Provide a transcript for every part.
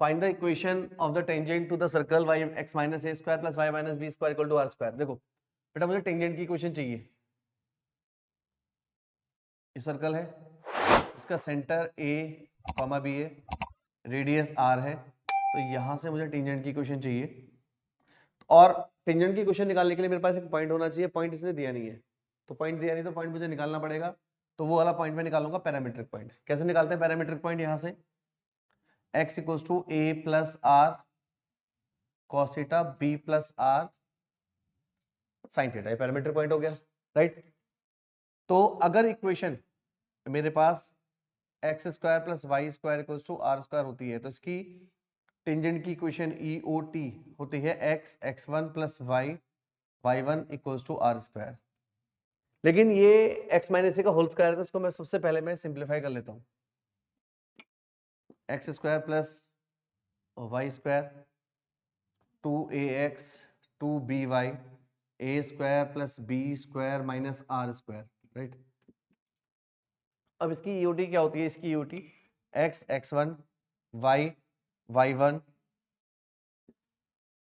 Find the equation of the tangent to the circle y x minus a square plus y minus b square equal to r square. देखो बेटा मुझे tangent की equation चाहिए। ये circle है, इसका centre a comma B है, radius r है, तो यहां से मुझे टेंजेंट की इक्वेशन चाहिए। और टेंजेंट की इक्वेशन निकालने के लिए मेरे पास एक पॉइंट होना चाहिए, पॉइंट इसने दिया नहीं है, तो पॉइंट दिया नहीं तो पॉइंट मुझे निकालना पड़ेगा। तो वो वाला पॉइंट मैं निकालूंगा पैरामीट्रिक पॉइंट। कैसे निकालते हैं पैरामीट्रिक पॉइंट? यहां से x equals to a plus r cos theta b plus r sine theta, ये पैरामीट्रिक पॉइंट हो गया, राइट। तो अगर इक्वेशन मेरे पास x square plus y square equals to r square होती है, तो इसकी टेंजेंट की इक्वेशन EOT होती है x x1 plus y y1 equals to r square. लेकिन ये x माइनस ए का होल स्क्वायर है, तो इसको मैं सबसे पहले मैं सिंप्लीफाई कर लेता हूँ। X square plus y square 2ax 2by a square plus b square minus r square, right. अब इसकी ईओटी क्या होती है? इसकी EOT x x1 y y1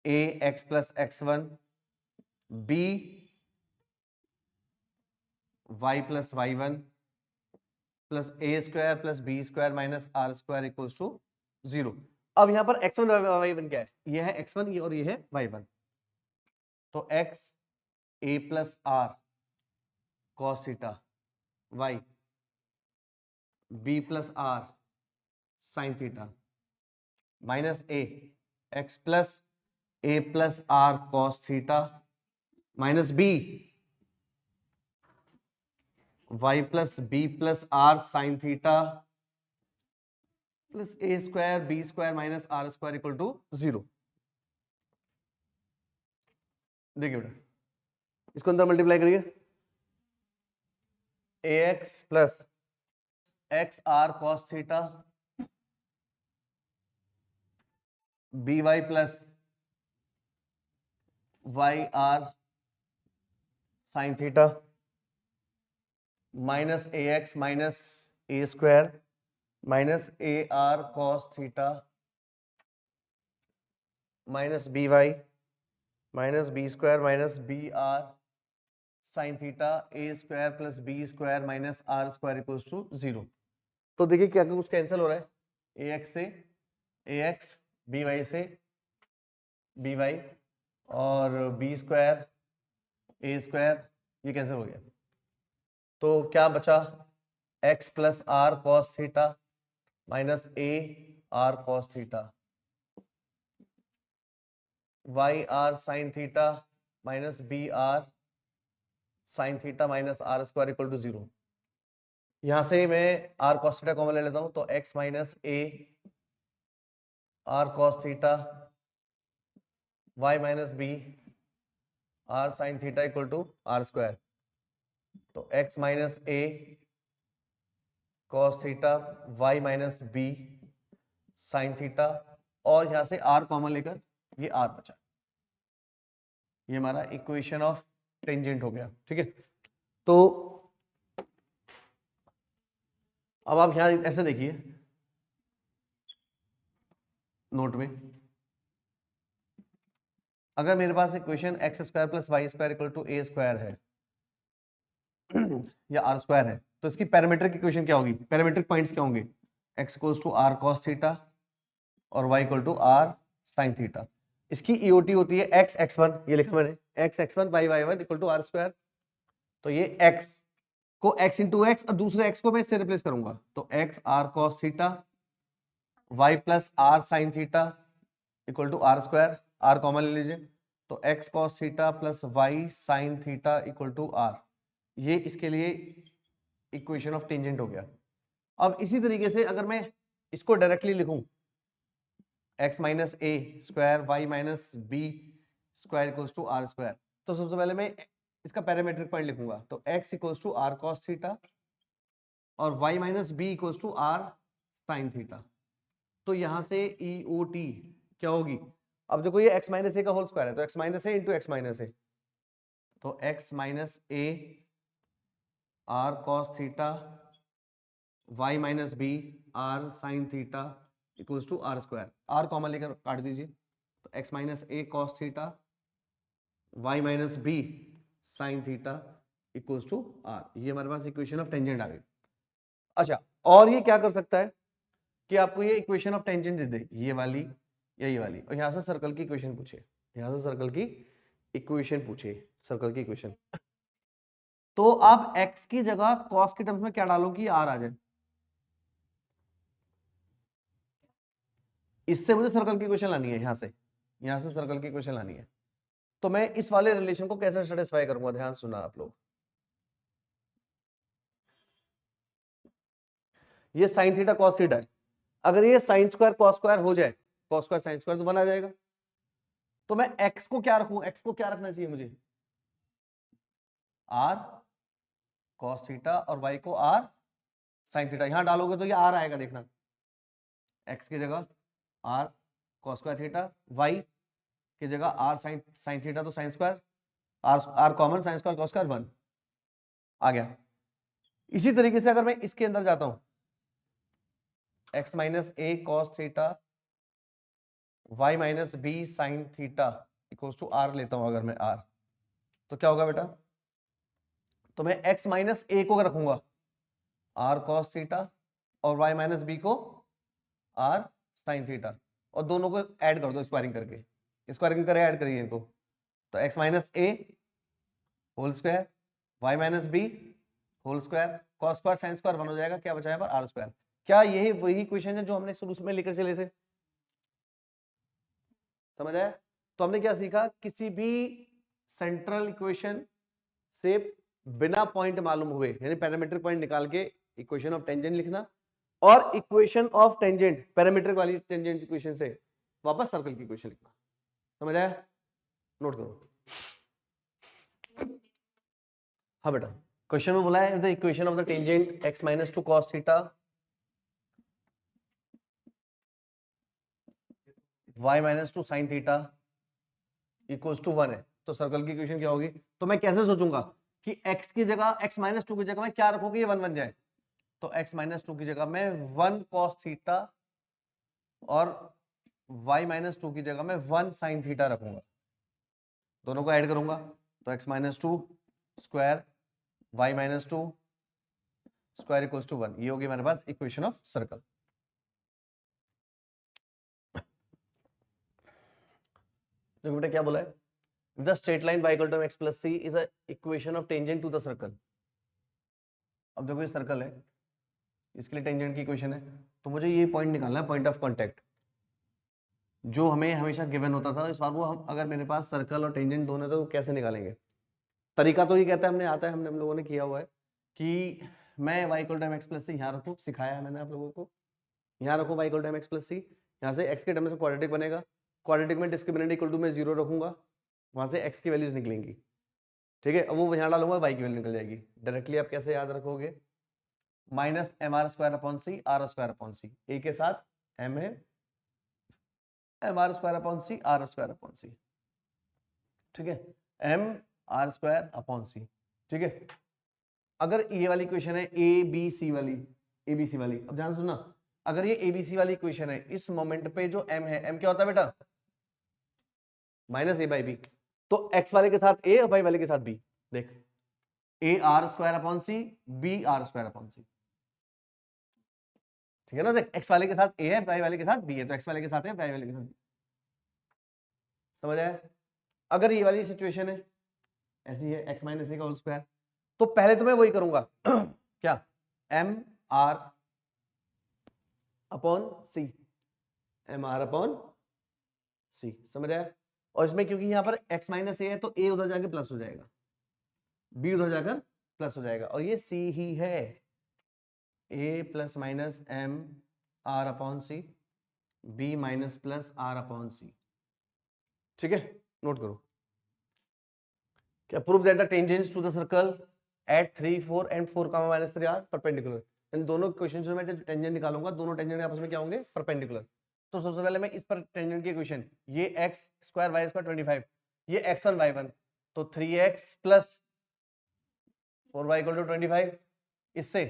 a x plus x1 b y plus y1 plus a square plus b square minus r square equals to 0। अब यहां पर x1 y1 क्या है? ये है x1 ये और ये है y1। तो x a plus r cos theta y b plus r sine theta minus a x plus r cos theta minus b y plus b plus r sine theta plus a square b square minus r square equal to 0। देखिए बेटा, इसको अंदर multiply करिए, a x plus x r cos theta b y plus y r sine theta minus a x minus a square minus a r cos theta minus b y minus b square minus b r sine theta a square plus b square minus r square equals to 0। तो देखिए क्या कुछ cancel हो रहा है, a x से a x, b y से b y और बी स्क्वायर ए स्क्वायर, ये कैंसिल हो गया। तो क्या बचा? X plus r cos theta minus a r cos theta y r sine theta minus b r sine theta minus r square equal to 0। यहां से मैं आर कॉस थीटा कॉमन ले लेता हूं, तो x minus a r cos theta y minus b r sine theta equal to r square. तो x minus a cos theta y minus b sine theta, और यहां से आर कॉमन लेकर ये आर बचा। ये हमारा इक्वेशन ऑफ टेंजेंट हो गया, ठीक है। तो अब आप यहां ऐसे देखिए नोट में, अगर मेरे पास equation x square plus y square equal to a square है या आर स्क्वायर है, तो इसकी पैरामीट्रिक इक्वेशन क्या होगी? पैरामीट्रिक पॉइंट्स क्या होंगे? X equals to r cos theta और y equal to r sine theta. इसकी ईओटी होती है एक्स x1, ये लिखा मैंने, x x1 y y1 equal to r square. तो ये x को x इंटू एक्स और दूसरे x को मैं इससे रिप्लेस करूंगा, तो x r cos theta y plus r sine theta equal to r square, r common ले लीजिए, तो x cos theta plus y sine theta equal to r. ये इसके लिए इक्वेशन ऑफ टेंजेंट हो गया। अब इसी तरीके से अगर मैं इसको डायरेक्टली लिखूं, x minus a square y minus b square equals to r square, तो सबसे पहले मैं इसका पैरामीट्रिक पॉइंट लिखूंगा, तो x equals to r cos theta और y minus b equals to r sine theta. तो यहां से EOT क्या होगी? अब देखो ये x माइनस ए का होल स्क्वायर है, तो x minus a into x minus a, तो x minus a r cos theta y minus b r sine theta equals to r square, r common लेकर काट दीजिए, तो x minus a cos theta y minus b sine theta equals to r, ये हमारे पास equation of tangent आ गई। अच्छा, और ये क्या कर सकता है कि आपको ये इक्वेशन ऑफ टेंजेंट दे दे, ये वाली या ये वाली, और यहां से सर्कल की इक्वेशन पूछे, यहां से सर्कल की इक्वेशन पूछे, सर्कल की इक्वेशन, तो आप x की जगह cos के टर्म्स में क्या डालो कि आर आ जाए, इससे मुझे सर्कल की इक्वेशन लानी है, यहां से सर्कल की इक्वेशन लानी है। तो मैं इस वाले रिलेशन को कैसे सेटिस्फाई करूंगा, ध्यान सुना आप लोग। ये साइन थीटा कॉस थीटा है, अगर ये साइन स्क्वायर कॉस स्क्वायर हो जाए, कॉस स्क्वायर साइन स्क्वायर तो बना जाएगा, तो मैं x को क्या रखूं, x को क्या रखना चाहिए मुझे, r cos थीटा और y को r sin थीटा, यहां डालोगे तो ये r आएगा, देखना x की जगह r cos square theta, y की जगह r sin थीटा, तो sin square r common, sin square cos square 1 आ गया। इसी तरीके से अगर मैं इसके अंदर जाता हूं, x minus a cos theta y minus b sine theta equals to r लेता हूं, अगर मैं r, तो क्या होगा बेटा, तो मैं x माइनस ए को रखूंगा r cos थीटा और y माइनस बी को r sin थीटा, और दोनों को ऐड कर दो स्क्वायरिंग करके, स्क्वायरिंग करे ऐड करिए इनको, तो x minus a whole square y minus b whole square cos square sin square 1 हो जाएगा, क्या बचा है पर r स्क्वायर। क्या यही वही इक्वेशन है जो हमने शुरू में लेकर चले थे, समझ आया। तो हमने क्या सीखा, किसी भी सेंट्रल इक्वेशन से बिना पॉइंट मालूम हुए, यानी पैरामीट्रिक पॉइंट निकाल के इक्वेशन ऑफ टेंजेंट लिखना, और इक्वेशन ऑफ टेंजेंट पैरामीट्रिक वाली टेंजेंट इक्वेशन से वापस सर्कल की इक्वेशन लिखना, समझ आया, नोट करो। हाँ बेटा, क्वेश्चन में बोला है the equation of the tangent x minus two cos theta y minus two sine theta equals to 1 है, तो सर्कल की इक्वेशन क्या होगी, तो मैं कैसे सोचूंगा कि x की जगह x माइनस टू की जगह मैं क्या रखूंगी, ये 1 बन जाए, तो x माइनस टू की जगह मैं 1 कॉस थीटा और y माइनस टू की जगह मैं 1 साइन थीटा रखूंगा, दोनों को ऐड करूंगा, तो x minus two square y minus two square equals to 1, ये होगी हमारे पास इक्वेशन ऑफ सर्कल। देखो बेटा क्या बोला है, the straight line y equal to x plus c is a equation of tangent to the circle. अब देखो ये सर्कल है, इसके लिए टेंजेंट की इक्वेशन है, तो मुझे ये पॉइंट निकालना है, पॉइंट ऑफ कांटेक्ट, जो हमें हमेशा गिवन होता था। इस बार वो हम अगर मेरे पास सर्कल और टेंजेंट दोनों, तो कैसे निकालेंगे, तरीका तो ये कहता है, हमने आता है, हम लोगों ने किया हुआ है कि मैं y equal to x plus c यहाँ रखूँ, सिखाया है मैंने आप लोगों को, यहाँ रखूँ y equal to x plus c, यहाँ से x के टर्म में से क्वाड्रेटिक बनेगा, क्वाड्रेटिक में डिस्क्रिमिनेंट इक्वल टू मैं 0 रखूंगा, वहां से x की वैल्यूज निकलेंगी, ठीक है, अब वो यहाँ डालूंगा y की वैल्यू निकल जाएगी। डायरेक्टली आप कैसे याद रखोगे, minus m r square upon c r square upon c, a के साथ m है, m r square upon c r square upon c, ठीक है, m r square upon c, ठीक है। अगर ये वाली इक्वेशन है ए बी सी वाली, ए बी सी वाली, अब ध्यान सुनना, अगर ये ए बी सी वाली इक्वेशन है, इस मोमेंट पे जो m है, m क्या होता है बेटा, माइनस ए बाई बी, तो x वाले के साथ a और y वाले के साथ b, देख a r square upon c b r square upon c, ठीक है ना, देख x वाले के साथ a है, y वाले के साथ b है, तो x वाले के साथ है, y वाले के साथ b, समझ आया। अगर ये वाली सिचुएशन है ऐसी है, x माइनस ए का होल स्क्वायर, तो पहले तो मैं वही करूंगा क्या, एम आर अपॉन सी, एम आर अपॉन सी, समझ आया। और इसमें क्योंकि यहाँ पर x माइनस ए है, तो a उधर जाके प्लस हो जाएगा, b उधर जाकर प्लस हो जाएगा, और ये c ही है, a plus minus m r upon c, b minus plus r upon c, ठीक है, नोट करो। क्या prove that the tangents to the circle at 3 4 and 4 minus 3 are perpendicular, इन दोनों क्वेश्चन में मैं टेंजेंट निकालूंगा, दोनों टेंजेंट आपस में क्या होंगे, परपेंडिकुलर। तो सबसे पहले मैं इस पर टेंजेंट की इक्वेशन, ये एक्स स्क्वायर वाई स्क्वायर 25, ये x1 y1, तो 3x plus 4y equal to 25, इससे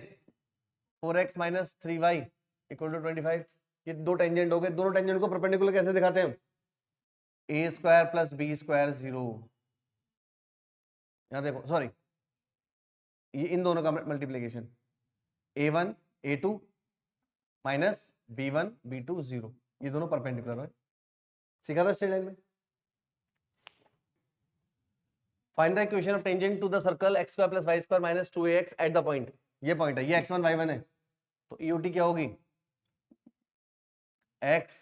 4x minus 3y equal to 25, ये दो टेंजेंट हो गए, दोनों टेंजेंट को परपेंडिकुलर कैसे दिखाते हैं? ए स्क्वायर प्लस बी स्क्वायर 0। यहां देखो, सॉरी, ये इन दोनों का multiplication a1 a2 minus b1 b2 0, ये दोनों परपेंडिकुलर है। सीखा था स्ट्रेट लाइन में। Find the equation of tangent to the circle x square plus y square minus 2ax at the point. ये पॉइंट है, ये x1 y1 है, तो EOT क्या होगी? x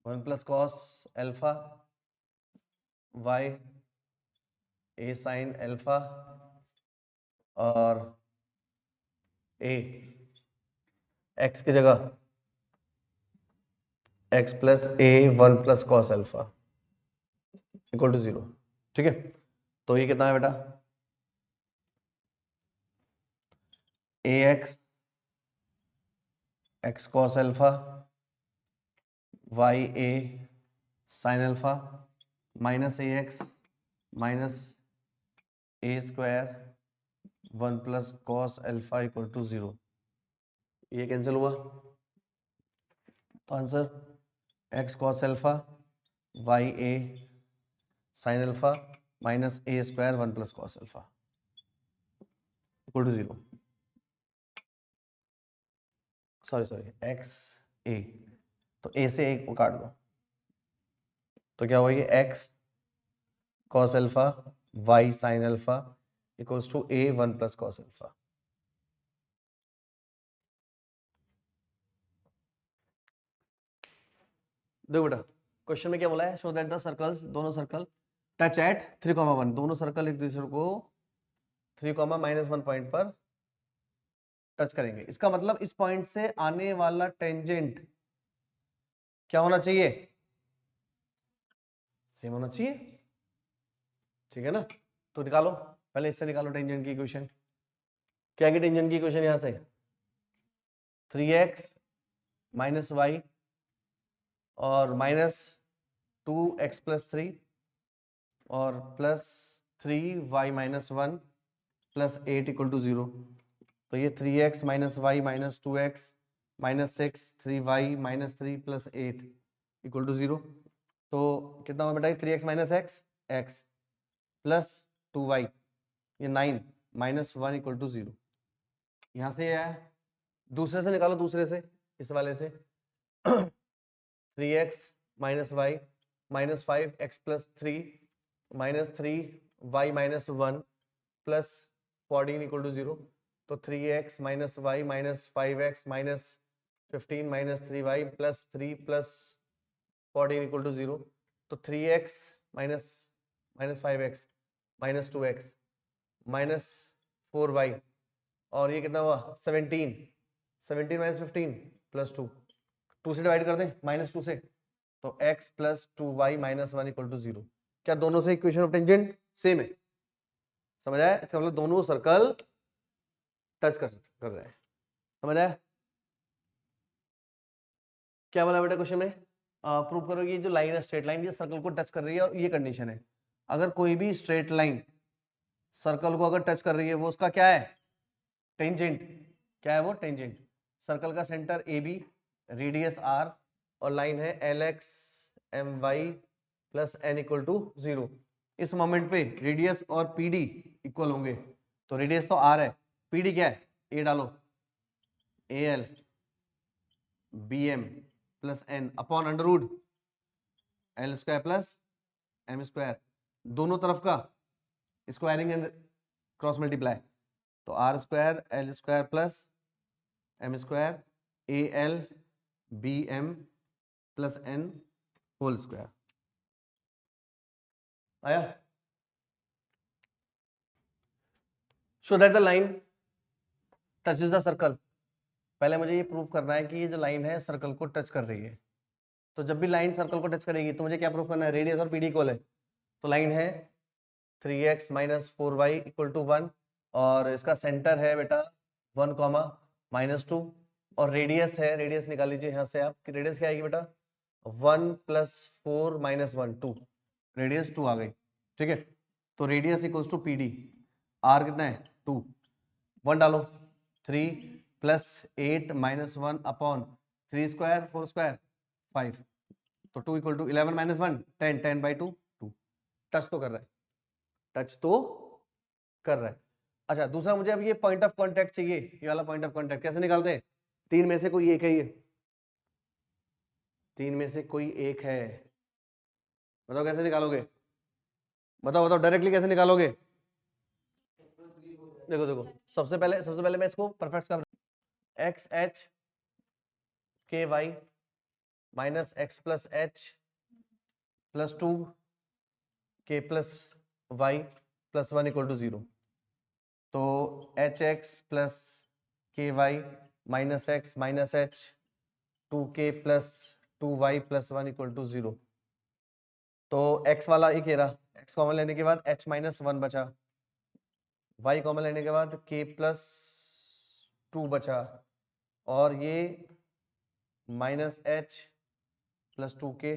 one plus cos alpha y a sine alpha और a x की जगह x plus a one plus cos alpha equal to 0। ठीक है, तो ये कितना है बेटा? ax x cos alpha y a sin alpha minus ax minus a square one plus cos alpha equal to 0। ये कैंसिल हुआ, तो answer x cos alpha y a sin alpha minus a square one plus cos alpha equal to 0। Sorry x a, तो a से एक काट दो, तो क्या होगी? X cos alpha y sine alpha equals to a one plus cos alpha. देखो बेटा, क्वेश्चन में क्या बोला है? शो दैट द सर्कल्स, दोनों सर्कल टच एट 3,1, दोनों सर्कल एक दूसरे को 3,-1 पॉइंट पर टच करेंगे। इसका मतलब इस पॉइंट से आने वाला टेंजेंट क्या होना चाहिए? सेम होना चाहिए, ठीक है ना? तो निकालो, पहले इससे निकालो टेंजेंट की इक्वेशन। क्या है टेंजेंट की इक्वेशन? यहां से 3x माइनस वाई और माइनस 2x प्लस 3 और plus 3y minus 1 plus 8 equal to 0। तो ये 3x minus y minus 2x minus 6 3y minus 3 plus 8 equal to 0। तो कितना होगा बेटा? 3x minus x plus 2y, ये 9 माइनस 1 इक्वल टू 0। यहाँ से है, दूसरे से निकालो, दूसरे से, इस वाले से 3x minus y minus 5x plus 3 minus 3y minus 1 plus 14 equal to 0। तो 3x minus y minus 5x minus 15 minus 3y plus 3 plus 14 equal to 0। तो 3x minus 5x minus 2x minus 4y और ये कितना हुआ? 17 minus 15 plus 2 से divide कर दें minus 2 से, तो x plus 2y minus 1 equal to 0। क्या दोनों से इक्वेशन ऑफ टेंजेंट सेम है? समझ आया? इसका मतलब दोनों सर्कल टच कर रहे हैं। समझ आया? क्या बोला बेटा क्वेश्चन में? प्रूव करो ये जो लाइन है स्ट्रेट लाइन, ये सर्कल को टच कर रही है, और ये कंडीशन है अगर कोई भी स्ट्रेट लाइन सर्कल को अगर टच कर रही है, वो उसका क्या है? टेंजेंट। क्या है वो? टेंजेंट। सर्कल का centre a b, radius r और लाइन है lx my plus n equal to 0। इस मोमेंट पे रेडियस और pd इक्वल होंगे, तो रेडियस तो r है, pd क्या है? a डालो, al bm plus n upon under root l square plus m square, दोनों तरफ का स्क्वायरिंग एंड क्रॉस मल्टीप्लाई, तो r square l square plus m square a l b m plus n whole square. आया? Show that the line touches the circle. पहले मुझे ये prove करना है कि ये जो लाइन है सर्कल को टच कर रही है। तो जब भी लाइन सर्कल को टच करेगी तो मुझे क्या प्रूव करना है? रेडियस और पीडी इक्वल है। तो लाइन है 3x minus 4y equal to 1 और इसका सेंटर है बेटा 1 कॉमा माइनस 2 और रेडियस है, रेडियस निकाल लीजिए यहाँ से आप, रेडियस क्या आएगी बेटा? 1 प्लस 4 माइनस 1 2, रेडियस 2 आ गई। ठीक है, तो radius equals to p d, r कितना है? 2, 1 डालो, 3 plus 8 minus 1 upon 3 square 4 square 5, तो 2 equal to 11 minus 1 10, 10 by 2 2। Touch तो कर रहा है, टच तो कर रहा है। अच्छा दूसरा, मुझे अब ये पॉइंट ऑफ कांटेक्ट चाहिए, ये वाला पॉइंट ऑफ कांटेक्ट कैसे निकालते हैं? 3 में से कोई एक है, ये 3 में से कोई एक है, बताओ कैसे निकालोगे? बताओ बताओ डायरेक्टली कैसे निकालोगे? देखो देखो, सबसे पहले मैं इसको परफेक्ट कर, x h k y minus x plus h plus 2 k plus y plus 1 equal to 0। तो h x plus k y minus x minus h 2 k plus 2 y plus 1 equal to 0। तो x वाला एक ही रहा, x common लेने के बाद h minus 1 बचा, y common लेने के बाद k प्लस 2 बचा, और ये minus h plus 2k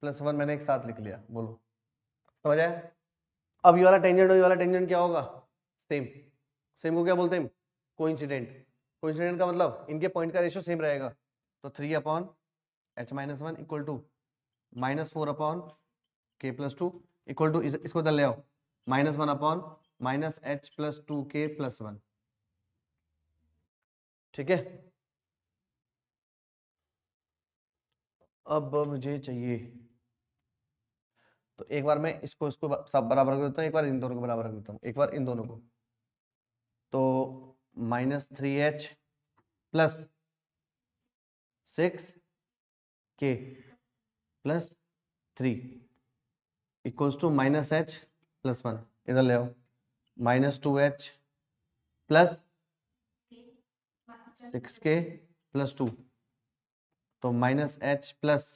plus 1 मैंने एक साथ लिख लिया। बोलो समझ आया? अब ये वाला टेंजेंट और ये वाला टेंजेंट क्या होगा? सेम। सेम को क्या बोलते हैं? कोइंसिडेंट। कोइंसिडेंट का मतलब इनके पॉइंट का रेशियो सेम रहेगा। तो 3 upon h minus 1 equal to minus 4 upon k plus 2 equal to, इसको इधर ले आओ, minus 1 upon minus h plus 2k plus 1। ठीक है, अब मुझे चाहिए, तो एक बार मैं इसको इसको सब बराबर कर देता हूँ, एक बार इन दोनों को बराबर कर देता हूँ, एक बार इन दोनों को। तो minus 3h plus 6k plus 3 equals to minus h plus 1, इधर ले आओ, minus 2h plus 6k plus 2, तो माइनस h प्लस,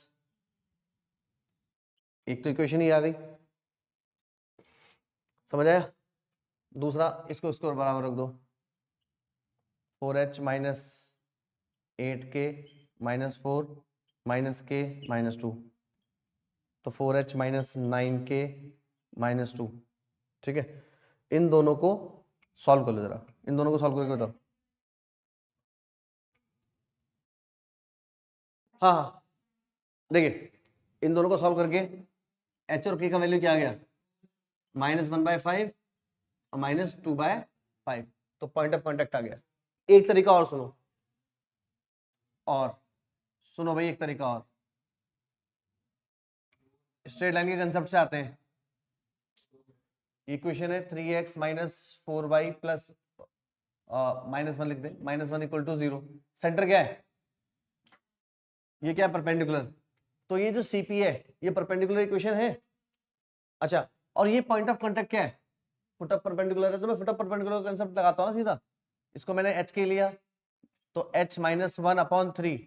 एक तो इक्वेशन ही आ गई, समझ आया? दूसरा, इसको इसको बराबर रख दो, 4h minus 8k minus 4 minus k minus 2, तो 4h माइनस 9k माइनस 2। ठीक है, इन दोनों को सॉल्व कर लो जरा, इन दोनों को सॉल्व करके बताओ। हाँ हाँ, देखिए इन दोनों को सॉल्व करके h और k का वैल्यू क्या आ गया? -1/5 और -2/5, तो पॉइंट ऑफ कांटेक्ट आ गया। एक तरीका और सुनो, और सुनो भाई, एक तरीका और, स्ट्रेट लाइन के कंसेप्ट से आते हैं। इक्वेशन है 3x माइनस 4y प्लस -1 लिख दे, -1 इक्वल टू 0। सेंटर क्या है? ये क्या है? परपेंडिकुलर। तो ये जो CP है ये परपेंडिकुलर इक्वेशन है। अच्छा, और ये पॉइंट ऑफ कांटेक्ट क्या है? फुट ऑफ परपेंडिकुलर है, तो मैं फुट ऑफ परपेंडिकुलर का कंसेप्ट लगाता हूं ना सीधा। इसको मैंने h के लिया, तो h minus 1 upon 3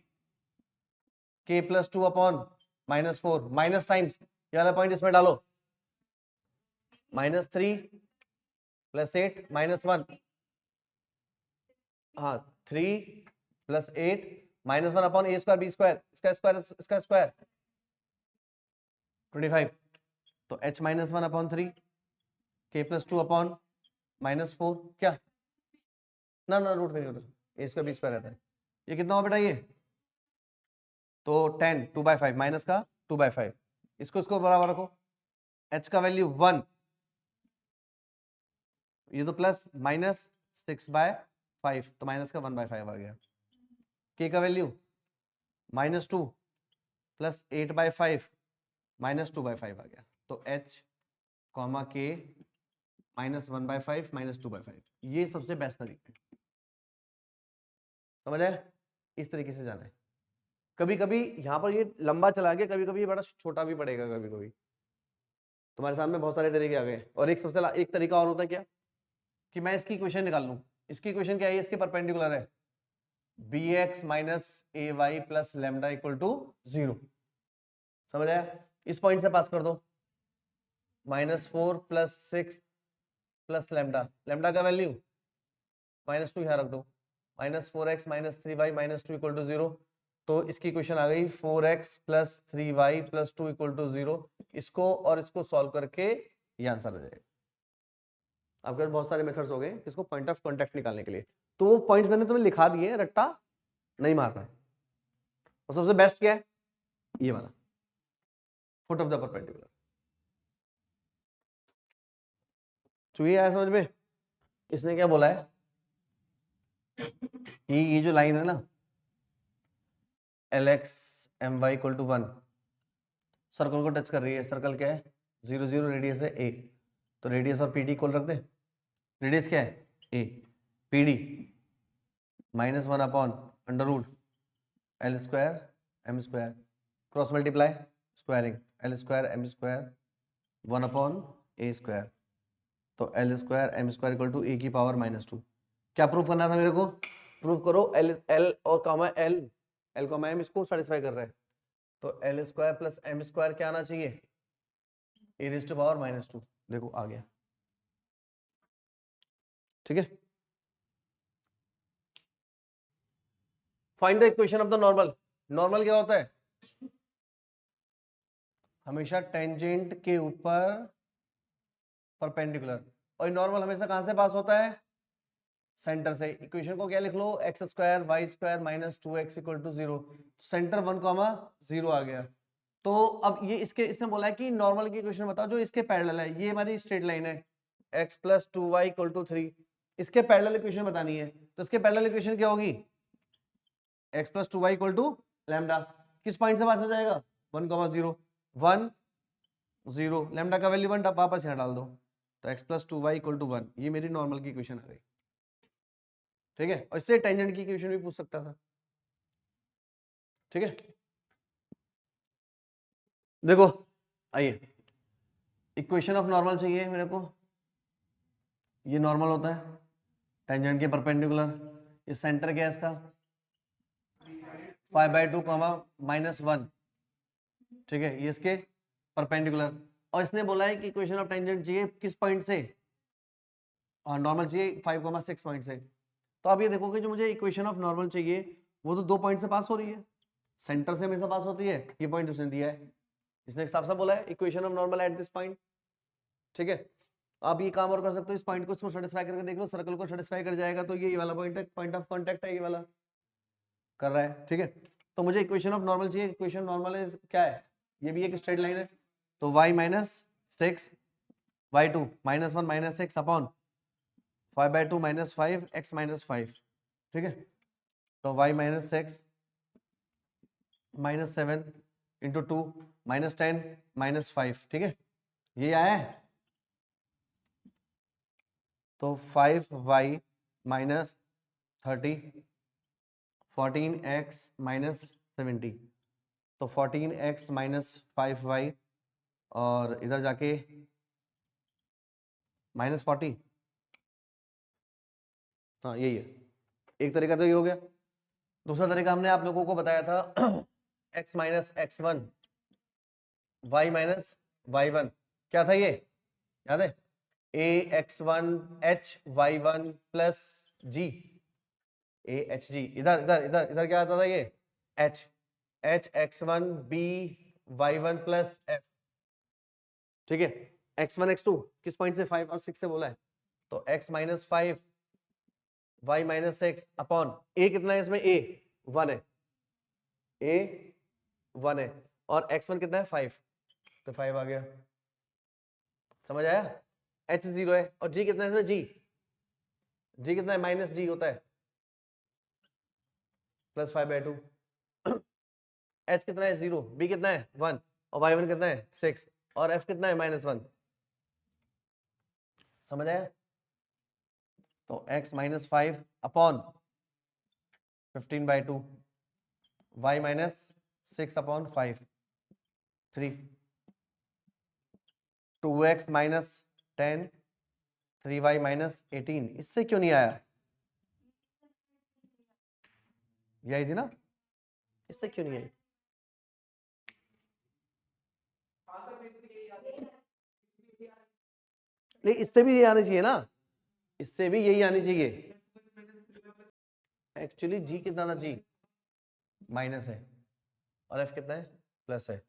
k plus 2 upon minus 4, minus times ये वाला पॉइंट इसमें डालो, -3 प्लस 8 माइनस 1, हाँ 3 plus 8 minus 1 upon a square b square, इसका स्क्वायर 25, तो h minus 1 upon 3 k plus 2 upon -4, क्या ना ना रूट में नहीं होता, a स्क्वायर b स्क्वायर रहता है। ये कितना हो बेटा? ये तो 10 2/5 माइनस का 2/5, इसको इसको बराबर रखो, h का वैल्यू 1, ये तो प्लस माइनस 6/5, तो माइनस का 1/5 आ गया। k का वैल्यू -2 प्लस 8/5 -2/5 आ गया, तो h कॉमा k -1/5 -2/5, ये सबसे बेस्ट तरीका है। समझ आया? इस तरीके से जाना है। कभी कभी यहाँ पर ये लंबा चला गया, कभी कभी ये बड़ा छोटा भी पड़ेगा, कभी कभी तुम्हारे सामने बहुत सारे तरीके आ गए। और एक सबसे एक तरीका और होता है क्या, कि मैं इसकी इक्वेशन निकाल लूं। इसकी इक्वेशन क्या है? इसके परपेंडिकुलर है bx minus a y plus lambda equal to 0। समझ आया? इस पॉइंट से पास कर दो, -4 प्लस 6 प्लस लेमडा, लेमडा का वैल्यू -2 यहाँ रख दो, -4x minus 3y minus 2 equal to 0। तो इसकी इक्वेशन आ गई 4x plus 3y plus 2 equal to 0। इसको और इसको सॉल्व करके ये आंसर आ जाएगा। आपके पास बहुत सारे मेथड्स हो गए इसको पॉइंट ऑफ कांटेक्ट निकालने के लिए, तो वो पॉइंट्स मैंने तुम्हें लिखा दिए, रट्टा नहीं मारना है। और सबसे बेस्ट क्या है, ये वाला फुट ऑफ द परपेंडिकुलर। तो ये आया समझ में? इसने क्या बोला है, ये जो लाइन है ना Lx my equal to 1 circle को टच कर रही है। सर्कल क्या है, 0 0, रेडियस है a, तो रेडियस और pd इक्वल रख दे। रेडियस क्या है a, pd -1 upon under root l square m square, cross multiply squaring l square m square 1 upon a square, तो l square m square equal to a की power -2। क्या proof करना था मेरे को, प्रूफ करो l और कॉमा l कॉमा m इसको सेटिस्फाई कर रहा है, तो l square plus m square क्या आना चाहिए, ए रेज़ टू पावर -2। देखो आ गया, ठीक है। Find the equation of the normal. Normal क्या होता है, हमेशा टेंजेंट के ऊपर परपेंडिकुलर, और नॉर्मल हमेशा कहां से पास होता है, सेंटर से। इक्वेशन को क्या लिख लो, x square y square -2x equal to 0, centre 1,0 आ गया। तो अब ये इसने बोला है कि नॉर्मल की इक्वेशन बताओ जो इसके पैरेलल है। ये हमारी स्ट्रेट लाइन है, x + 2y = 3, इसके पैरेलल इक्वेशन बतानी है। तो इसके पैरेलल इक्वेशन क्या होगी, x + 2y = लैम्डा, किस पॉइंट से पास हो जाएगा, 1,0 1 0, लैम्डा का वैल्यू 1 वापस यहाँ डाल दो, तो x + 2y = 1। ये मेरी नॉर्मल की इक्वेशन आ गई, ठीक है। और इससे टेंजेंट की इक्वेशन भी पूछ सकता था, ठीक है। देखो आइए, इक्वेशन ऑफ नॉर्मल चाहिए मेरे को, ये नॉर्मल होता है टेंजेंट के परपेंडिकुलर। ये सेंटर क्या है इसका, 5/2 -1, ठीक है, ये इसके परपेंडिकुलर। और इसने बोला है कि इक्वेशन ऑफ टेंजेंट चाहिए किस पॉइंट से, और नॉर्मल चाहिए 5,6 पॉइंट से। तो आप ये देखोगे जो मुझे इक्वेशन ऑफ नॉर्मल चाहिए वो तो 2 पॉइंट से पास हो रही है, सेंटर से हमेशा पास होती है। ये पॉइंट उसने दिया है, इसने साफ साफ बोला है equation of normal at this point, ठीक है। आप ये काम और कर सकते हो, इस पॉइंट को इसको सेटिस्फाई करके देख लो, सर्कल को सेटिस्फाई कर जाएगा, तो ये वाला पॉइंट है, पॉइंट ऑफ कांटेक्ट है, ये वाला कर रहा है, ठीक है। तो मुझे इक्वेशन ऑफ नॉर्मल चाहिए। इक्वेशन नॉर्मल है क्या है, ये भी एक स्ट्रेट लाइन है, तो y -6 y2 -1 -6 अपॉन 5/2 -5 x -5, ठीक है। तो y -6 -7 इंटू 2 -10 -5, ठीक है, ये आया है। तो 5y -30 14x -70, तो 14x -5y, और इधर जाके -40, हाँ यही है। एक तरीका तो ये हो गया। दूसरा तरीका हमने आप लोगों को बताया था x -x1 y -y1, क्या था ये याद है, ax1 hy1 plus g, ahg, इधर इधर इधर इधर क्या आता था ये h, hx1 b y1 plus f, ठीक है। x1 x2 किस पॉइंट से, 5 और 6 से बोला है, तो x -5 y -6 अपॉन a कितना है इसमें, a 1 है, a 1 है, और x1 कितना है 5, तो 5 आ गया, समझ आया। h 0 है, और g कितना है इसमें, g कितना है, -g होता है, प्लस 5/2, h कितना है 0, b कितना है 1, और y1 कितना है 6, और f कितना है -1, समझ आया। तो x -5 upon 15/2 y -6 upon 5 3 2x -10 3y -18, इससे क्यों नहीं आया, यही थी ना, इससे क्यों नहीं आई, लेकिन इससे भी ये आनी चाहिए ना, इससे भी यही आनी चाहिए। एक्चुअली g कितना था, g माइनस है, और f कितना है प्लस है।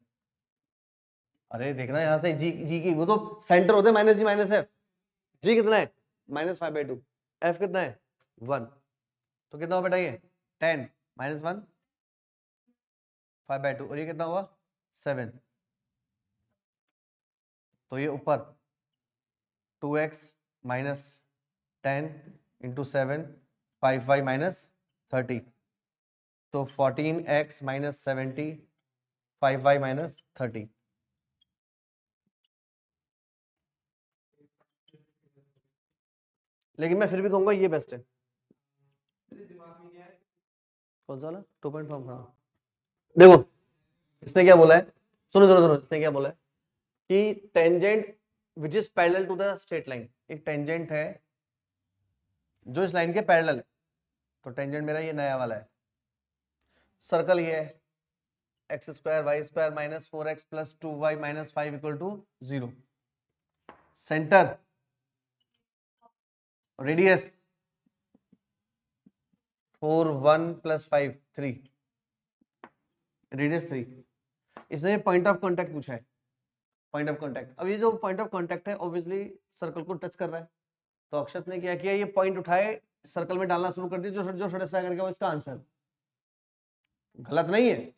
अरे देखना यहाँ से g की वो तो सेंटर होते हैं, -g -f, g कितना है -5/2, एफ कितना है 1, तो कितना हुआ बेटा ये 10 -1 5/2, और ये कितना हुआ 7, तो ये ऊपर 2x minus 10 into 7 5y minus 30, तो 14x माइनस 70 5y माइनस 30। लेकिन मैं फिर भी कहूंगा ये बेस्ट है। कौन सा वाला 2.5? हाँ देखो इसने क्या बोला है, सुनो सुनो सुनो, इसने क्या बोला है कि tangent which is parallel to the straight line, एक टेंजेंट है जो इस लाइन के पैरेलल है, तो टेंजेंट मेरा ये नया वाला है, सर्कल ये है x square y square minus 4x plus 2y minus 5 equal to 0, centre radius 4 1 plus 5 3, radius 3। इसने पॉइंट ऑफ कांटेक्ट पूछा है, पॉइंट ऑफ कांटेक्ट। अब ये जो पॉइंट ऑफ कांटेक्ट है ऑब्वियसली सर्कल को टच कर रहा है, तो अक्षत ने क्या किया, ये पॉइंट उठाए सर्कल में डालना शुरू कर दिया, जो सेटिस्फाई करेगा वो इसका आंसर। गलत नहीं है,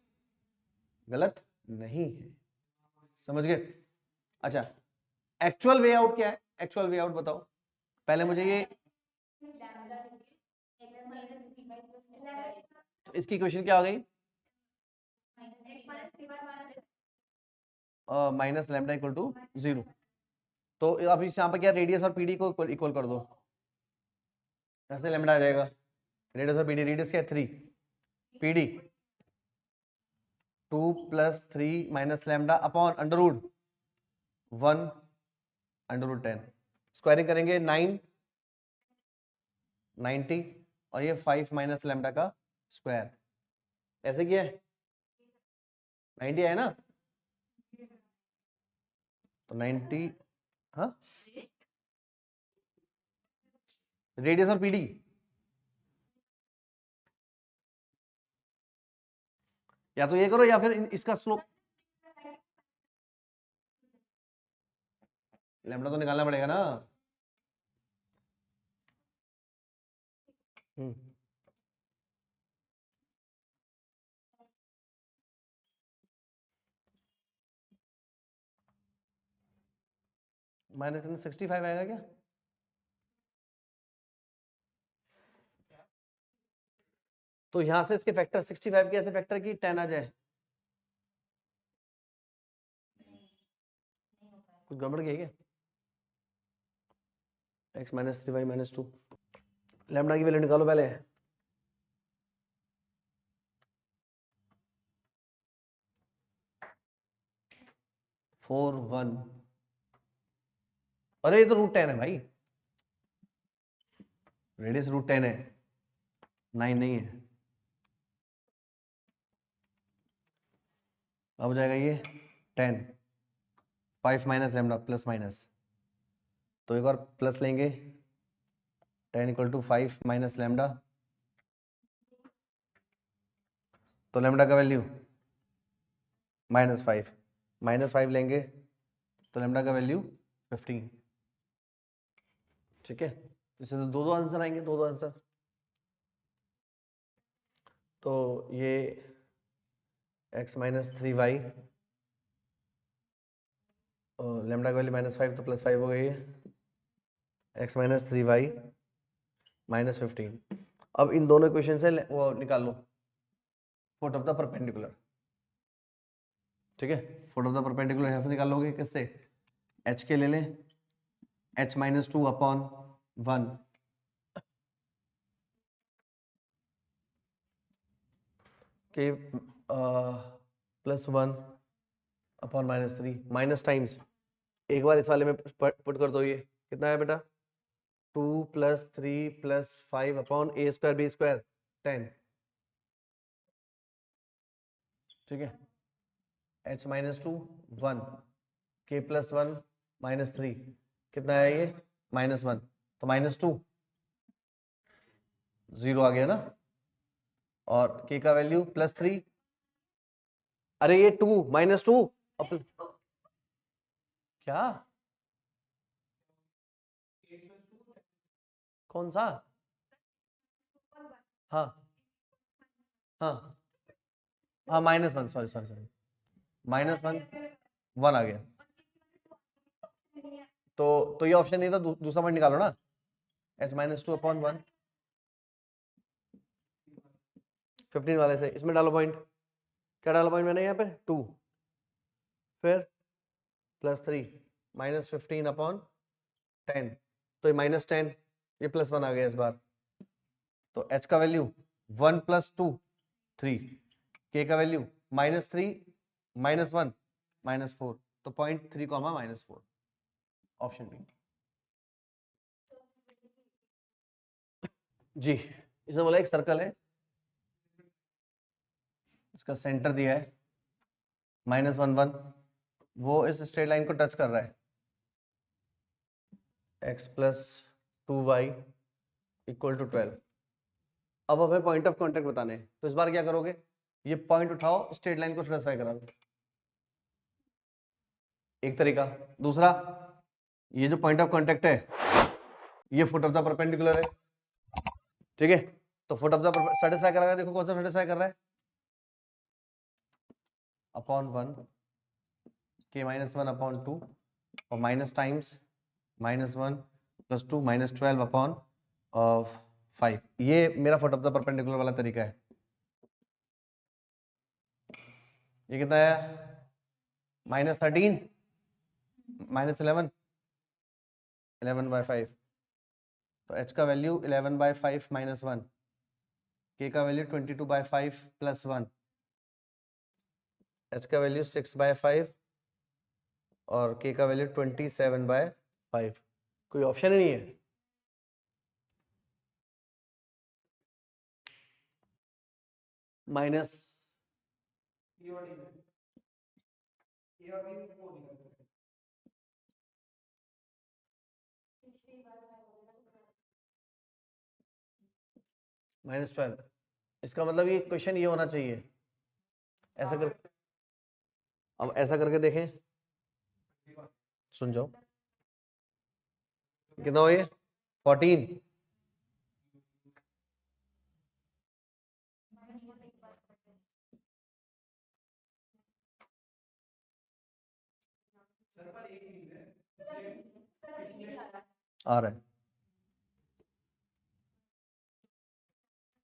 गलत नहीं है, समझ गए। अच्छा एक्चुअल वे आउट क्या है, एक्चुअल वे आउट बताओ पहले मुझे ये, तो इसकी क्वेश्चन क्या हो गई, माइनस लैम्डा इक्वल टू 0, तो अब इस यहाँ पर क्या रेडियस और पीडी को इक्वल कर दो, ऐसे लैम्डा आ जाएगा, रेडियस और पीडी, रेडियस क्या है 3, PD 2 plus 3 minus lambda upon under root 1 under root 10, squaring करेंगे 9 90, और ये 5 माइनस लैम्डा का स्क्वायर, ऐसे किया है 90 है ना, तो 90, हाँ रेडियस और पीडी, या तो ये करो या फिर इसका स्लोप, लैम्डा तो निकालना पड़ेगा ना। माइनस 65 आएगा क्या, तो यहां से इसके फैक्टर 65 के ऐसे फैक्टर की 10 आ जाए, कुछ गड़बड़ किया क्या, x minus 3y minus 2, lambda की वैल्यू निकालो पहले, फोर वन, अरे ये तो √10 है भाई, रेडियस √10 है, 9 नहीं है, अब हो जाएगा ये 10 5 माइनस लैम्डा प्लस माइनस, तो एक बार प्लस लेंगे 10 इक्वल टू 5 माइनस लैम्डा, तो लैम्डा का वैल्यू -5 लेंगे तो लैम्डा का वैल्यू 15, ठीक है, इससे तो दो आंसर आएंगे, दो आंसर, तो ये x माइनस 3y और लैम्डा का वैल्यू -5 तो +5 हो गई है, x माइनस 3y माइनस 15। अब इन दोनों इक्वेशन से वो निकाल लो फुट ऑफ द परपेंडिकुलर, ठीक है, फुट ऑफ द परपेंडिकुलर यहाँ से निकाल लोगे किससे, h के ले लें h माइनस 2 अपॉन 1 के +1 अपॉन -3 माइनस टाइम्स, एक बार इस वाले में पुट कर दो, ये कितना है बेटा 2 + 3 + 5 अपॉन a² b² 10, ठीक है, h माइनस 2 1 k + 1 -3 कितना है ये -1, तो -2 0 आ गया ना, और k का वैल्यू +3, अरे ये 2 -2 क्या कौन सा? हाँ हाँ हाँ, -1, सॉरी सॉरी सॉरी, -1 1 आ गया। तो ये ऑप्शन नहीं था, दूसरा पॉइंट निकालो ना, h-2/1 15 वाले से इसमें डालो पॉइंट। क्या डालो पॉइंट मैंने यहाँ पे? 2, फिर +3 -15/10, तो ये -10, ये +1 आ गया इस बार। तो h का वैल्यू 1 + 2 3, k का वैल्यू -3 -1 -4, तो 0.3, -4, ऑप्शन बी। जी, इसमें बोला एक सर्कल है, इसका सेंटर दिया है -1 1, वो इस स्ट्रेट लाइन को टच कर रहा है, x + 2y = 12। अब हमें पॉइंट ऑफ कांटेक्ट बताने हैं, तो इस बार क्या करोगे, ये पॉइंट उठाओ, स्ट्रेट लाइन को स्पेसिफाई करा दो, एक तरीका। दूसरा, ये जो पॉइंट ऑफ कांटेक्ट है ये फुट ऑफ द परपेंडिकुलर है, ठीक है, तो फुट ऑफ द सेटिस्फाई करेगा, देखो कौन सा सेटिस्फाई कर रहा है, /1 k -1/2 और माइनस टाइम्स -1 + 2 -12/5, ये मेरा फुट ऑफ द परपेंडिकुलर वाला तरीका है। ये कितना है, -13 -11 11/5, तो h का वैल्यू 11/5 -1, k का वैल्यू 22/5 + 1, h का वैल्यू 6/5 और k का वैल्यू 27/5। कोई ऑप्शन ही नहीं है। माइनस -12, इसका मतलब ये क्वेश्चन ये होना चाहिए, ऐसा कर, अब ऐसा करके देखें, सुन जाओ, कितना हो ये 14, आ रहा है,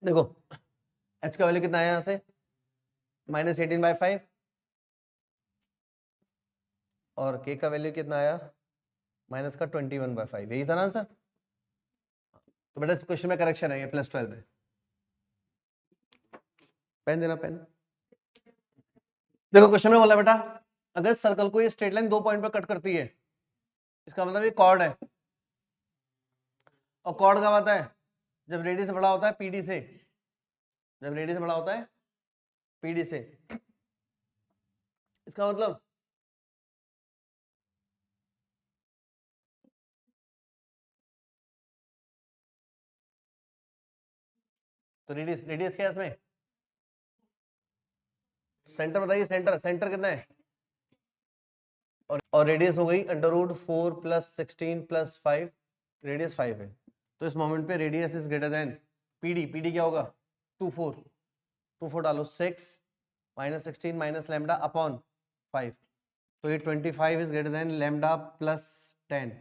देखो h का वैल्यू कितना है यहाँ से, -18/5 और k का वैल्यू कितना आया, -21/5, यही था ना आंसर। तो बेटा इस क्वेश्चन में करेक्शन है, ये +12 है। पेन देना, पेन। देखो क्वेश्चन में बोला बेटा, अगर सर्कल को ये स्ट्रेट लाइन 2 पॉइंट पर कट करती है, इसका मतलब ये कॉर्ड है, और कॉर्ड कब आता है, जब रेडियस बड़ा होता है पीडी से, जब रेडियस बड़ा होता है पीडी से, इसका मतलब तो रेडियस रेडियस क्या है इसमें, सेंटर बताइए, सेंटर सेंटर कितना है, और रेडियस हो गई √4 + 16 + 5, रेडियस 5 है, तो इस मोमेंट पे radius is greater than PD, PD क्या होगा 24 डालो, 6 -16 -λ/5, तो ये 25 इज ग्रेटर देन λ + 10,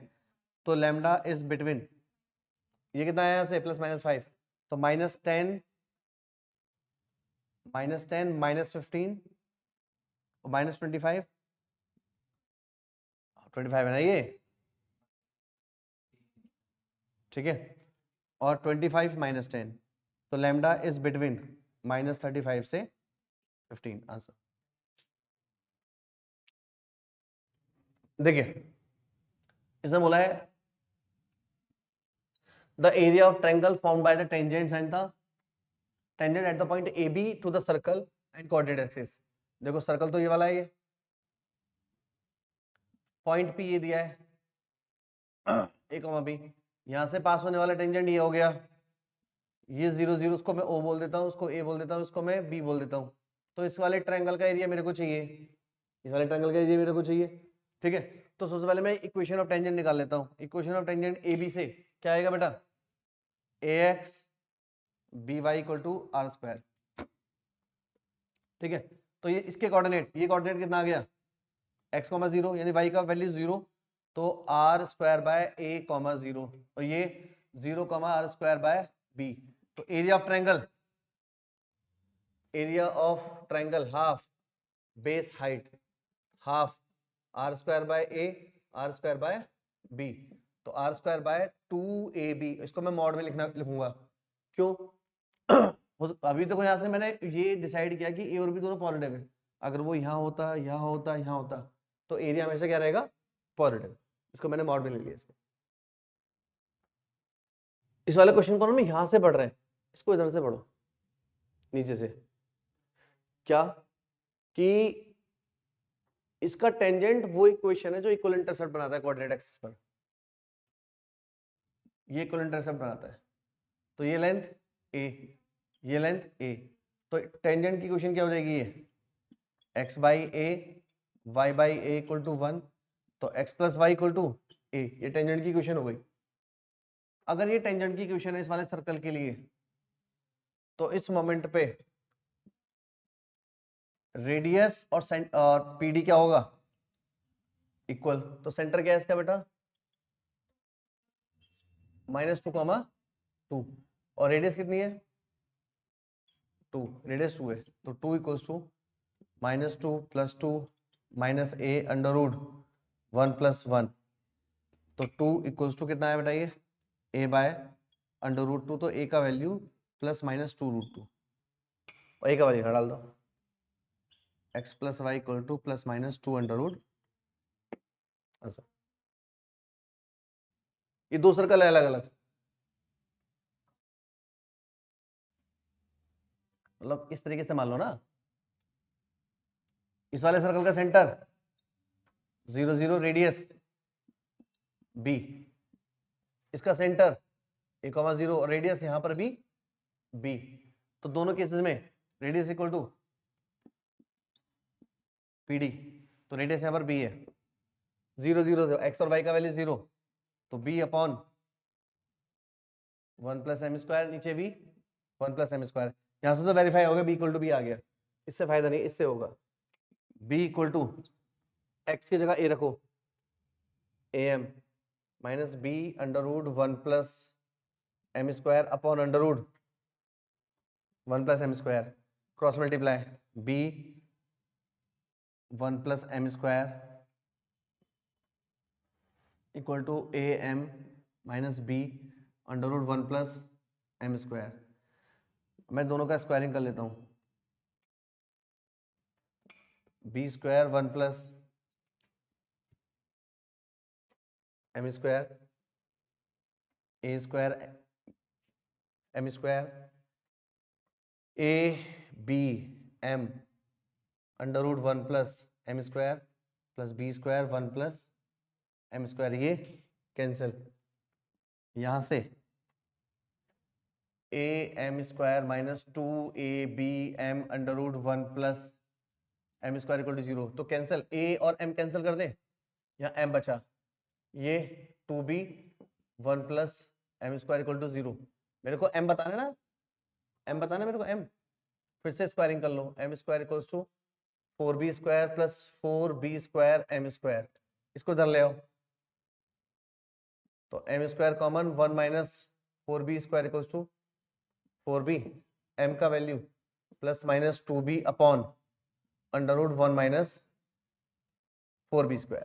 तो लैम्डा इज बिटवीन, ये कितना है यहाँ से +-5, तो -10 -15 और -25, 25 है ना ये, ठीक है, और 25 -10, तो लैम्डा इज बिटवीन -35 से 15, आंसर। देखिए इसने बोला है the area of triangle formed by the tangents and the tangent at the point AB to the circle and coordinate axis. देखो सर्कल तो ये वाला है, ये पॉइंट P ये दिया है A, B, यहाँ से पास होने वाला टेंजेंट ये हो गया, ये 0 0, उसको मैं O बोल देता हूँ, उसको A बोल देता हूँ, उसको मैं B बोल देता हूँ, तो इस वाले ट्रायंगल का एरिया मेरे को चाहिए, इस वाले ट्रायंगल का एरिया मेरे को चाहिए, ठीक है। तो सबसे पहले मैं इक्वेशन ऑफ टेंजेंट निकाल लेता हूँ, इक्वेशन ऑफ टेंजेंट AB से क्या आएगा बेटा, ax by equal to r square. ठीक है, तो ये इसके कोऑर्डिनेट, ये कोऑर्डिनेट कितना आ गया x, 0 यानी y का वैल्यू 0, तो आर स्क्वायर बाय a, 0 और ये 0, आर स्क्वायर बाय b। तो area of triangle half base height half r square by a, r square by b। तो आर स्क्वायर बाय 2ab, इसको मैं मॉड में लिखूंगा। क्यों? अभी देखो यहाँ से मैंने ये डिसाइड किया कि ए और बी दोनों पॉजिटिव है। अगर वो यहाँ होता, यहाँ होता, यहाँ होता, तो एरिया हमेशा क्या रहेगा? पॉजिटिव। इसको मैंने मॉड में ले लिया। इसको इस वाले क्वेश्चन को हम यहाँ से पढ़ रहे हैं, इसको इधर से पढ़ो, नीचे से। क्या कि इसका टेंजेंट वो इक्वेशन है जो इक्वल इंटरसेप्ट बनाता है कोऑर्डिनेट एक्सिस पर। ये इक्वल इंटरसेप्ट बनाता है। तो ये लेंथ a, ये लेंथ a, तो टेंजेंट की इक्वेशन क्या हो जाएगी? ये x by a, y by a equal to 1, तो x plus y equal to a। ये टेंजेंट की इक्वेशन हो गई। अगर ये टेंजेंट की इक्वेशन है इस वाले सर्कल के लिए, तो इस मोमेंट पे रेडियस और पीडी क्या होगा? इक्वल। तो सेंटर क्या है इसका बेटा? -2, और रेडियस कितनी है? 2, रेडियस 2 है, तो 2 equals to -2 + 2 - a under root 1 + 1, तो 2 इक्वल्स टू कितना है बेटा? ये a बाय अंडर रूट 2, तो a का वैल्यू +-2√2, और a का वैल्यू डाल दो, x + y equal to +-2 under root. ऐसा ये दो सर्कल है अलग अलग, मतलब इस तरीके से मान लो ना। इस वाले सर्कल का सेंटर 0, 0 रेडियस b, इसका सेंटर a, 0 और रेडियस यहां पर भी b। तो दोनों केसेस में रेडियस इक्वल टू pd, तो रेडियस यहां पर b है। 0, 0 से x और y का वैल्यू 0, तो b अपॉन 1 + m², नीचे भी 1 + m²। यहां से तो वेरीफाई हो गया, b इक्वल टू b आ गया। इससे फायदा नहीं, इससे होगा b इक्वल टू x की जगह a रखो, am -b under root 1 + m² upon under root 1 + m², cross multiply b 1 + m² equal to am -b under root 1 + m²। मैं दोनों का स्क्वायरिंग कर लेता हूँ। b² 1 + m² a² m² a b m under root 1 + m² + b² 1 + m², ये cancel. यहां से am² - 2abm under root 1 + m² equal to 0, तो कैंसिल, a और m कैंसिल कर दे, यहाँ m बचा, ये 2b 1 + m² इक्वल टू 0। मेरे को m बताना ना, m बताना मेरे को m, फिर से स्क्वायरिंग कर लो, m² equals to 4b² + 4b² m², इसको इधर ले आओ, तो m² common 1 - 4b² equals to 4b, m का value +-2b upon under root 1 - 4b²।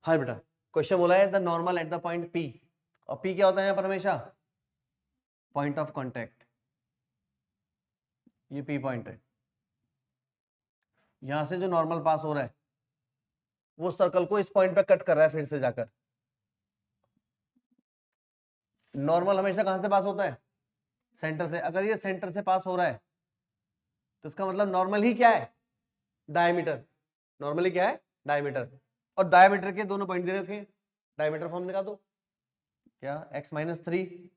हाँ बेटा, क्वेश्चन बोला है the normal at the point P, और P क्या होता है यहाँ पर हमेशा? Point of contact. ये P पॉइंट है, यहां से जो नॉर्मल पास हो रहा है वो सर्कल को इस पॉइंट पे कट कर रहा है, फिर से जाकर। नॉर्मल हमेशा कहां से पास होता है? सेंटर से। अगर ये सेंटर से पास हो रहा है तो इसका मतलब नॉर्मल ही क्या है? डायमीटर। नॉर्मली क्या है? डायमीटर। और डायमीटर के दोनों पॉइंट दे रखे, डायमीटर फॉर्म निकाल दो, क्या? x - 3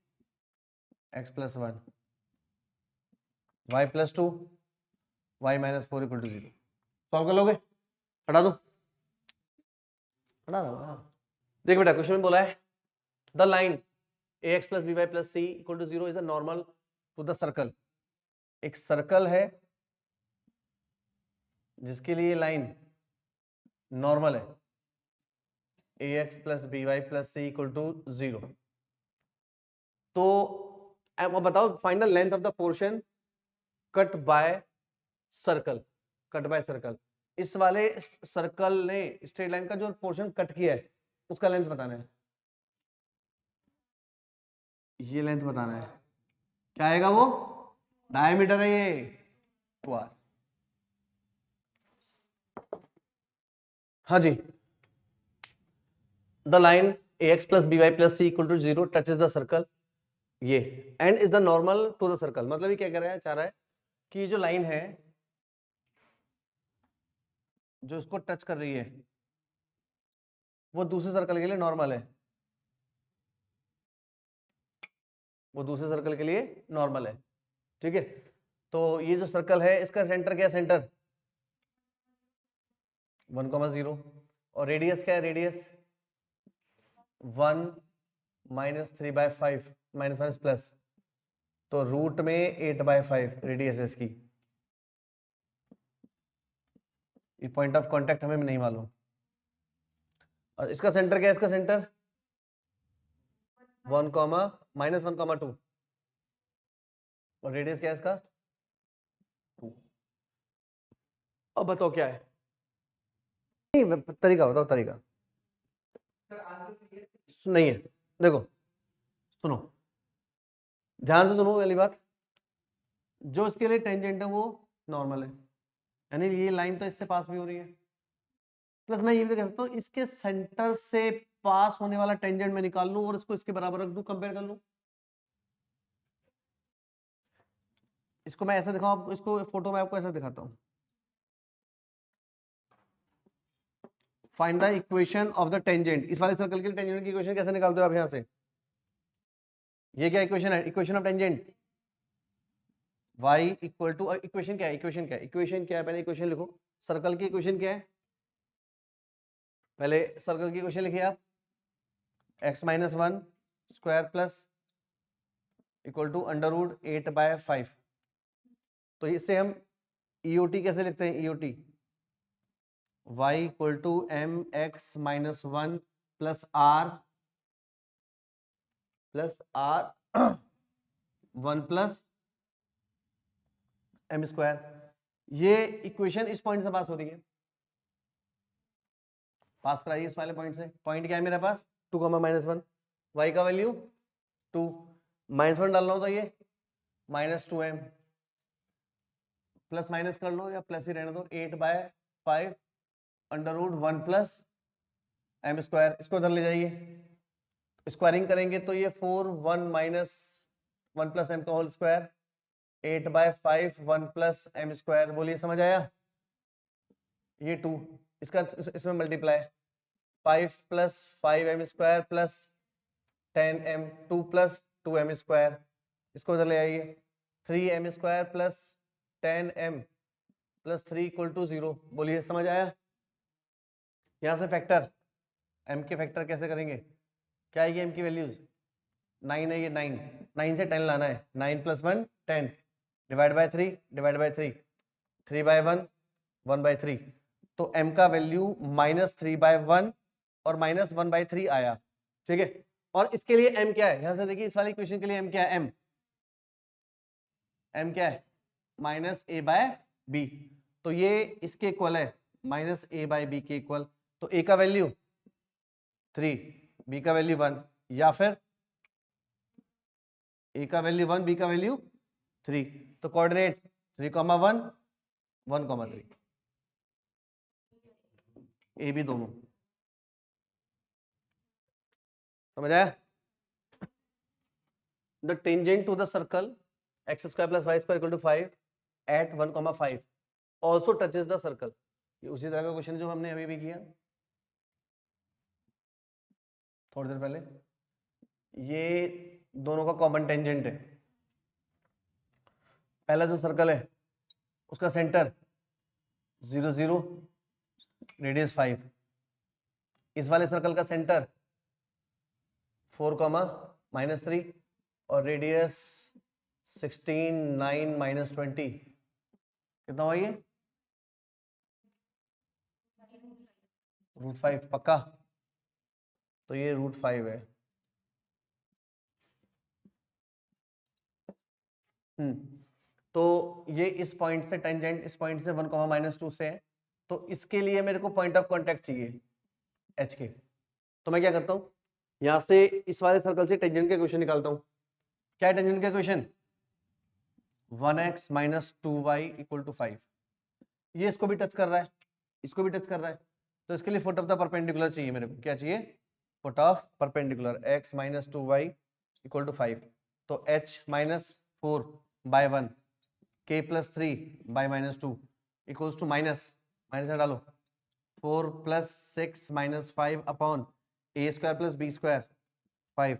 x + 1 y + 2 y - 4 = 0। Solve कर लोगे? हटा दो, हटा दो। देख बेटा क्वेश्चन में बोला है the line ax plus by plus c equal to 0 is a normal to the circle. एक सर्कल है जिसके लिए लाइन नॉर्मल है ax plus by plus c equal to 0. तो अब बताओ final length of the portion cut by circle. Cut by circle, इस वाले सर्कल ने स्ट्रेट लाइन का जो पोर्शन कट किया है उसका लेंथ बताना है. ये लेंथ बताना है. क्या आएगा वो? डायमीटर है ये 2r. हाँ जी. The line ax plus by plus c equal to 0 touches the circle. ये and is the normal to the circle. मतलब ये क्या कह रहा है, चाह रहा है कि जो लाइन है जो इसको टच कर रही है वो दूसरे सर्कल के लिए नॉर्मल है. वो दूसरे सर्कल के लिए नॉर्मल है. ठीक है. तो ये जो सर्कल है इसका सेंटर क्या है? सेंटर 1,0 और रेडियस क्या है? Radius 1 minus 3/5 minus minus plus, तो रूट में 8/5 रेडियस है इसकी. ये पॉइंट ऑफ कांटेक्ट हमें नहीं मालूम. और इसका सेंटर क्या है? इसका सेंटर 1, माइनस 1,2 और रेडियस क्या है इसका 2. अब बताओ क्या है? नहीं, तरीका बताओ. तरीका नहीं है. देखो सुनो, ध्यान से सुनो. पहली बात, जो इसके लिए टेंजेंट है वो नॉर्मल है, यानी ये लाइन तो इससे पास भी हो रही है. प्लस मैं ये भी कह सकता हूँ इसके सेंटर से पास होने वाला टेंजेंट मैं निकाल लूं और इसको इसके बराबर रख दूं, कंपेयर कर लूं. इसको मैं ऐसा दिखाऊं, इसको फोटो में आपको ऐसा दिखाता हूं. Find the equation of the tangent. इस वाले सर्कल के लिए टेंजेंट की इक्वेशन कैसे निकालते हो आप? यहां से ये क्या इक्वेशन है? Equation of tangent y equal to, equation क्या है? इक्वेशन क्या है? इक्वेशन क्या है? पहले इक्वेशन लिखो. सर्कल की इक्वेशन क्या है? पहले सर्कल की इक्वेशन लिखिए आप. x minus 1 square plus equal to under root 8/5. तो इससे हम ईओटी कैसे लिखते हैं? EOT y equal to m x minus 1 plus r 1 plus m square. ये इक्वेशन इस पॉइंट से पास हो रही है. पास कराइए इस वाले पॉइंट से. पॉइंट क्या है मेरे पास? 2, माइनस 1. y का वैल्यू 2, माइनस 1 डालना हो तो ये माइनस 2m, प्लस माइनस कर लो या प्लस ही रहने दो. 8/5 under root 1 plus m square. इसको इधर ले जाइए, स्क्वायरिंग करेंगे तो ये 4 1 माइनस 1 प्लस एम का whole square 8/5 1 plus m square. बोलिए समझ आया? ये 2 इसका इसमें multiply 5 plus 5m square plus 10m 2 plus 2m square. इसको इधर ले आइए. 3m square plus 10m plus 3 equal to 0. बोलिए समझ आया? यहां से फैक्टर m के फैक्टर कैसे करेंगे? क्या आएगी m की वैल्यूज? 9 है ये. 9 से 10 लाना है. 9 plus 1 10 divide by 3 divide by 3 3/1 1/3. तो m का वैल्यू -3/1 और -1/3 आया. ठीक है. और इसके लिए m क्या है? यहां से देखिए इस वाली इक्वेशन के लिए m क्या है? m क्या है? -a/b. तो ये इसके इक्वल है -a/b के इक्वल. तो a का वैल्यू 3, b का वैल्यू 1, या फिर a का वैल्यू 1 b का वैल्यू 3. तो कोऑर्डिनेट 3,1 1,3 ए बी दोनों. समझ आया? The tangent to the circle x square plus y square equal to 5 at 1,5 also touches the circle. ये उसी तरह का क्वेश्चन जो हमने अभी भी किया थोड़ी देर पहले. ये दोनों का कॉमन टेंजेंट है. पहला जो सर्कल है उसका सेंटर 0 0 रेडियस 5. इस वाले सर्कल का सेंटर 4 कॉमा -3 और रेडियस 16 9 -20 कितना हुआ ये √5 पक्का। तो ये √5 है। तो ये इस पॉइंट से टेंजेंट इस पॉइंट से 1 -2 से है। तो इसके लिए मेरे को पॉइंट ऑफ कांटेक्ट चाहिए एच के। तो मैं क्या करता हूँ यहाँ से इस वाले सर्कल से टेंजेंट का इक्वेशन निकालता हूँ। क्या है टेंजेंट का इक्वेशन 1x - 2y = 5। ये इसको भी टच कर रहा है, इसको भी टच कर रहा है। तो इसके लिए फुट ऑफ द परपेंडिकुलर चाहिए मेरे को। क्या चाहिए foot of perpendicular x - 2y = 5। तो h - 4/1 k + 3/-2 equals to minus में डालो 4 + 6 - 5 अपॉन a² + b² 5।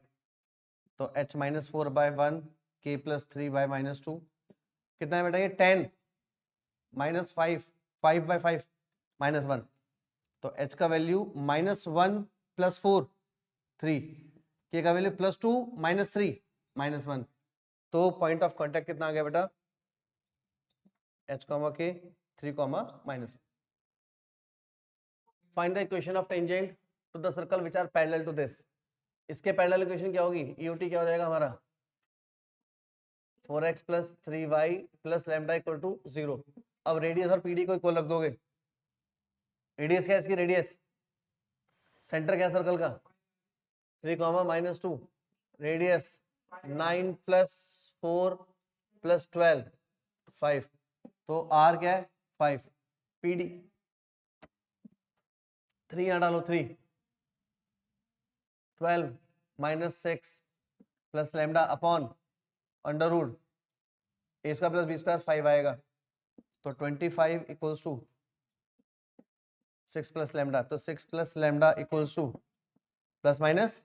तो h - 4/1 k + 3/-2 कितना है बेटा ये 10 -5 5/5 -1। तो h का वैल्यू -1 + 4 3 k का वैल्यू +2 -3 -1। तो पॉइंट ऑफ कांटेक्ट कितना आ गया बेटा h, k 3, -1। Find the equation of tangent to the circle which are parallel to this. इसके पैरेलल इक्वेशन क्या होगी EOT क्या हो जाएगा हमारा 4x + 3y + लैम्डा = 0। अब रेडियस और PD को इक्वल रख दोगे। रेडियस क्या है इसकी रेडियस सेंटर क्या है सर्कल का 3, -2 रेडियस 9 + 4 + 12 5। तो R क्या है 5। PD 3 यहाँ डालो 3 12 - 6 + लैम्डा अपॉन √ a² + b² 5 आएगा। तो 25 = 6 + लैम्डा। तो 6 + लैम्डा इक्वल्स टू ±25।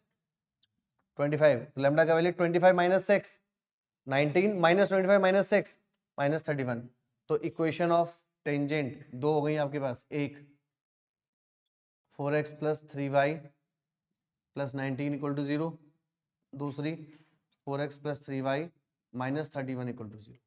तो लैम्डा का वैल्यू 25 - 6 19 -25 - 6 -31। तो इक्वेशन ऑफ टेंजेंट दो हो गई आपके पास। एक 4x + 3y + 19 = 0। दूसरी 4x + 3y - 31 = 0।